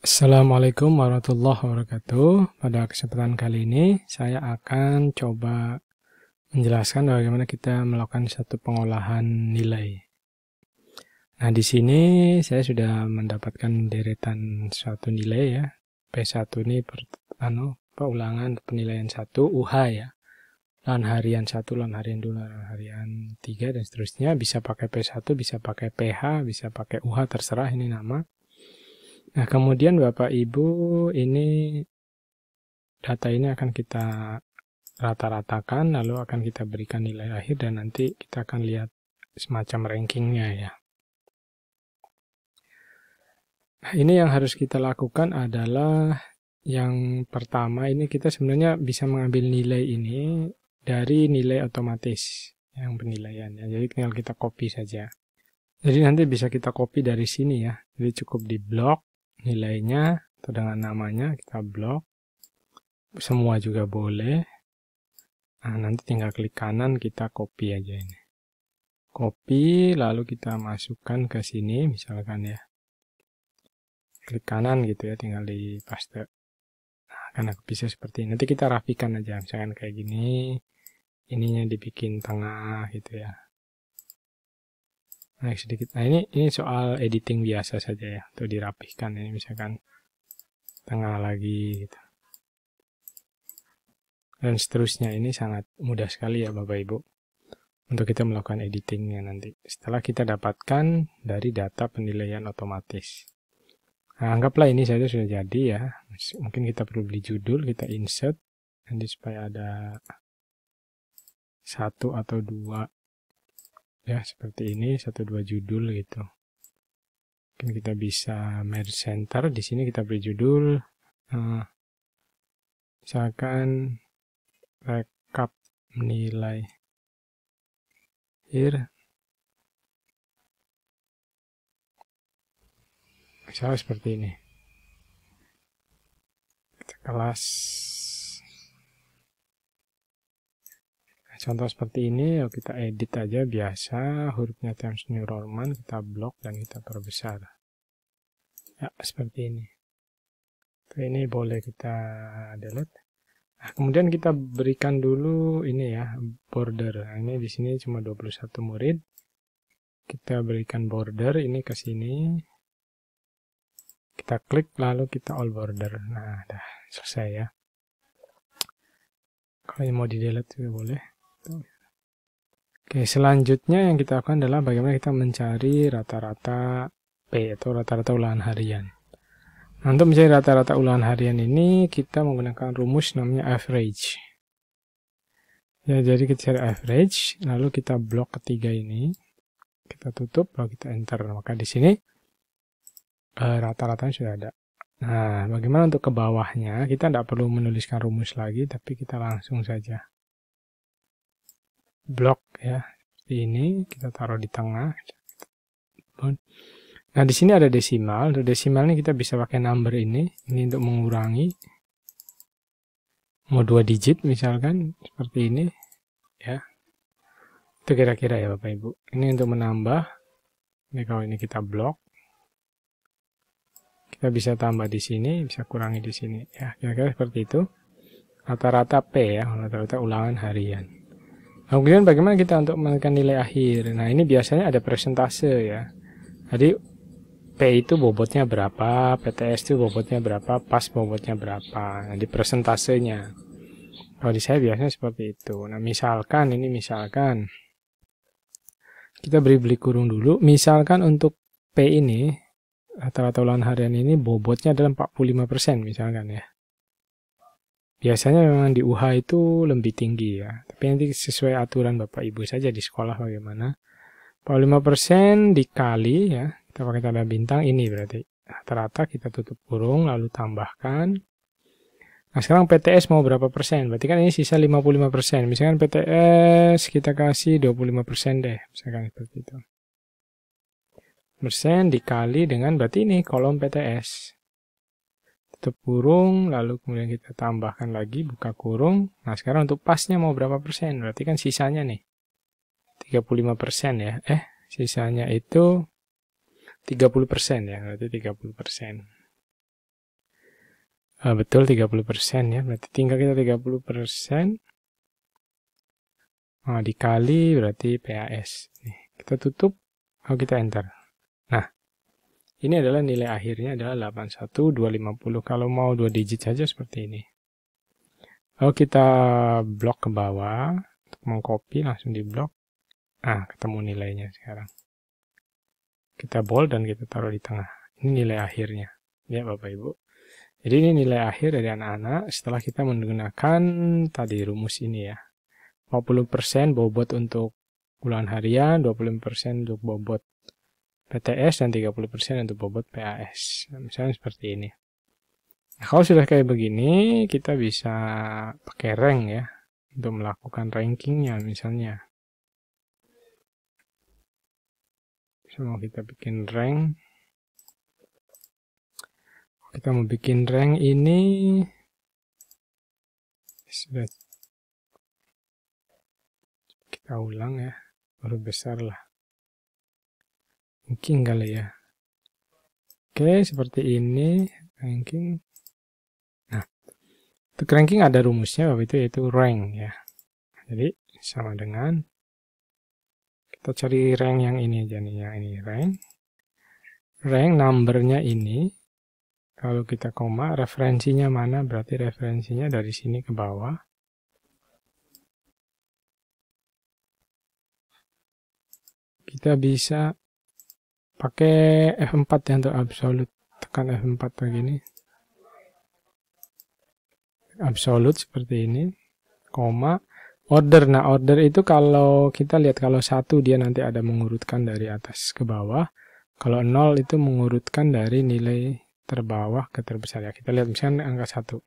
Assalamualaikum warahmatullahi wabarakatuh. Pada kesempatan kali ini, saya akan coba menjelaskan bagaimana kita melakukan satu pengolahan nilai. Nah, di sini saya sudah mendapatkan deretan suatu nilai ya. P1 ini ulangan penilaian 1, UH ya. Ulangan harian 1, ulangan harian 2, ulangan harian 3, dan seterusnya. Bisa pakai P1, bisa pakai PH, bisa pakai UH, terserah ini nama. Nah, kemudian Bapak Ibu, ini data ini akan kita rata-ratakan, lalu akan kita berikan nilai akhir, dan nanti kita akan lihat semacam rankingnya ya. Nah, ini yang harus kita lakukan adalah yang pertama, ini kita sebenarnya bisa mengambil nilai ini dari nilai otomatis yang penilaian ya. Jadi tinggal kita copy saja. Jadi nanti bisa kita copy dari sini ya. Jadi cukup di blok nilainya atau dengan namanya kita blok. Semua juga boleh. Nah, nanti tinggal klik kanan, kita copy aja ini. Copy, lalu kita masukkan ke sini, misalkan ya. Klik kanan gitu ya, tinggal di paste. Nah, karena bisa seperti ini. Nanti kita rapikan aja, misalkan kayak gini. Ininya dibikin tengah gitu ya. Naik sedikit. Nah, ini soal editing biasa saja ya, untuk dirapihkan. Ini misalkan tengah lagi gitu. Dan seterusnya, ini sangat mudah sekali ya Bapak Ibu untuk kita melakukan editingnya nanti setelah kita dapatkan dari data penilaian otomatis. Nah, anggaplah ini saja sudah jadi ya. Mungkin kita perlu beli judul, kita insert nanti supaya ada 1 atau 2 ya, seperti ini, 1-2 judul gitu. Mungkin kita bisa merge center. Di sini kita beri judul misalkan rekap nilai akhir, misalnya seperti ini. Kita kelas. Contoh seperti ini, yuk kita edit aja biasa, hurufnya Times New Roman, kita blok dan kita perbesar. Ya, seperti ini. Ini boleh kita delete. Nah, kemudian kita berikan dulu ini ya, border. Nah, ini di sini cuma 21 murid. Kita berikan border ini ke sini. Kita klik lalu kita all border. Nah, dah selesai ya. Kalau mau di delete juga boleh. Oke, selanjutnya yang kita lakukan adalah bagaimana kita mencari rata-rata P atau rata-rata ulangan harian. Nah, untuk mencari rata-rata ulangan harian ini kita menggunakan rumus namanya average. Ya, jadi kita cari average, lalu kita blok ketiga ini, kita tutup, lalu kita enter. Maka di sini rata-ratanya sudah ada. Nah, bagaimana untuk ke bawahnya? Kita tidak perlu menuliskan rumus lagi, tapi kita langsung saja blok ya, seperti ini. Kita taruh di tengah. Nah, di sini ada desimal. Untuk desimal ini kita bisa pakai number ini untuk mengurangi. Mau 2 digit misalkan, seperti ini. Ya. Itu kira-kira ya Bapak Ibu. Ini untuk menambah. Ini kalau ini kita blok. Kita bisa tambah di sini, bisa kurangi di sini. Ya, kira-kira seperti itu. Rata-rata P ya, rata-rata ulangan harian. Nah, kemudian bagaimana kita untuk menekan nilai akhir? Nah, ini biasanya ada persentase ya. Jadi P itu bobotnya berapa, PTS itu bobotnya berapa, PAS bobotnya berapa. Nah, di persentasenya. Kalau di saya biasanya seperti itu. Nah, misalkan ini kita beri kurung dulu. Misalkan untuk P ini, rata-rata ulangan harian ini bobotnya adalah 45% misalkan ya. Biasanya memang di UH itu lebih tinggi ya. Tapi nanti sesuai aturan Bapak Ibu saja di sekolah bagaimana. 45% dikali ya. Kita pakai tanda bintang ini berarti. Rata-rata kita tutup kurung lalu tambahkan. Nah, sekarang PTS mau berapa persen? Berarti kan ini sisa 55%. Misalkan PTS kita kasih 25% deh. Misalkan seperti itu. Persen dikali dengan berarti ini kolom PTS. Tutup kurung, lalu kemudian kita tambahkan lagi, buka kurung. Nah, sekarang untuk pasnya mau berapa persen? Berarti kan sisanya nih 35% ya. Sisanya itu 30% ya, berarti 30%. Betul 30% ya, berarti tinggal kita 30%. Dikali berarti PAS. Nih, kita tutup, kita enter. Nah, ini adalah nilai akhirnya adalah 81250. Kalau mau 2 digit saja seperti ini. Kalau kita blok ke bawah, untuk mengcopy langsung di blok. Ketemu nilainya sekarang. Kita bold dan kita taruh di tengah. Ini nilai akhirnya. Ya Bapak Ibu. Jadi ini nilai akhir dari anak-anak setelah kita menggunakan tadi rumus ini ya. 50% bobot untuk bulan harian, 25% untuk bobot PTS, dan 30% untuk bobot PAS. Misalnya seperti ini. Nah, kalau sudah kayak begini, kita bisa pakai rank ya, untuk melakukan rankingnya misalnya. Mau kita bikin rank. Kita mau bikin rank ini sudah kita ulang ya, huruf besar lah. Mungkin kali ya. Oke, seperti ini ranking. Nah, untuk ranking ada rumusnya Bapak, yaitu rank ya. Jadi sama dengan kita cari rank yang ini aja nih, yang ini rank. Rank numbernya ini. Kalau kita koma, referensinya mana? Berarti referensinya dari sini ke bawah. Kita bisa pakai F4 ya untuk absolute. Tekan F4 begini. Absolute seperti ini. Koma. Order. Nah, order itu kalau kita lihat, kalau 1 dia nanti ada mengurutkan dari atas ke bawah. Kalau 0 itu mengurutkan dari nilai terbawah ke terbesar ya. Kita lihat misalnya angka 1.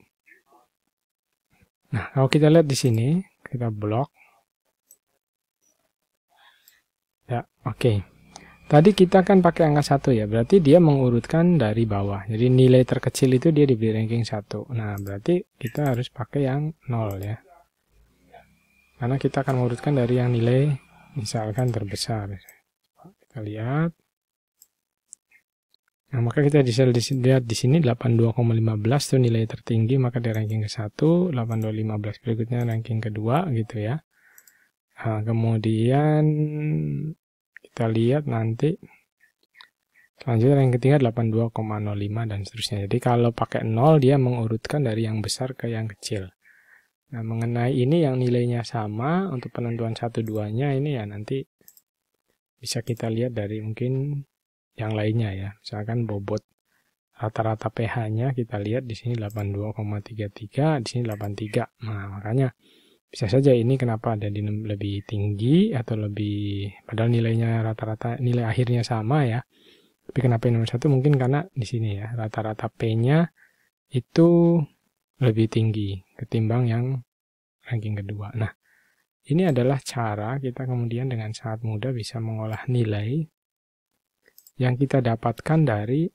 Nah, kalau kita lihat di sini, kita blok. Ya, oke. Tadi kita kan pakai angka 1 ya, berarti dia mengurutkan dari bawah. Jadi nilai terkecil itu dia diberi ranking 1. Nah, berarti kita harus pakai yang 0 ya. Karena kita akan mengurutkan dari yang nilai misalkan terbesar. Kita lihat. Nah, maka kita bisa lihat di sini 82,15 itu nilai tertinggi, maka di ranking ke-1, 82,15 berikutnya ranking kedua gitu ya. Nah, kemudian kita lihat nanti selanjutnya ranking ketiga 82,05 dan seterusnya. Jadi kalau pakai 0 dia mengurutkan dari yang besar ke yang kecil. Nah, mengenai ini yang nilainya sama untuk penentuan 1-2-nya ini ya nanti bisa kita lihat dari mungkin yang lainnya ya. Misalkan bobot rata-rata pH-nya kita lihat di sini 82,33, di sini 83. Nah, makanya bisa saja ini kenapa ada di lebih tinggi atau lebih, padahal nilainya rata-rata nilai akhirnya sama ya. Tapi kenapa yang nomor 1 mungkin karena di sini ya rata-rata P-nya itu lebih tinggi ketimbang yang ranking kedua. Nah, ini adalah cara kita kemudian dengan sangat mudah bisa mengolah nilai yang kita dapatkan dari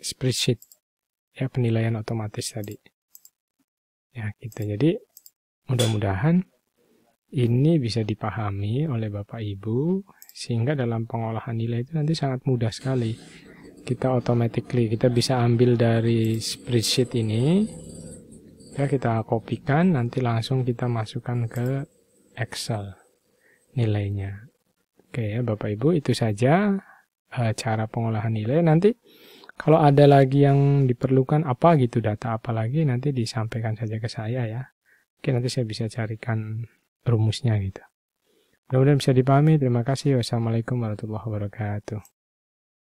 spreadsheet ya, penilaian otomatis tadi ya kita. Jadi mudah-mudahan ini bisa dipahami oleh Bapak Ibu sehingga dalam pengolahan nilai itu nanti sangat mudah sekali. Kita kita bisa ambil dari spreadsheet ini ya, kita kopikan, nanti langsung kita masukkan ke Excel nilainya. Oke ya Bapak Ibu, itu saja cara pengolahan nilai. Nanti kalau ada lagi yang diperlukan apa gitu, data apa lagi, nanti disampaikan saja ke saya ya. Oke, nanti saya bisa carikan rumusnya gitu. Mudah-mudahan bisa dipahami. Terima kasih. Wassalamualaikum warahmatullahi wabarakatuh.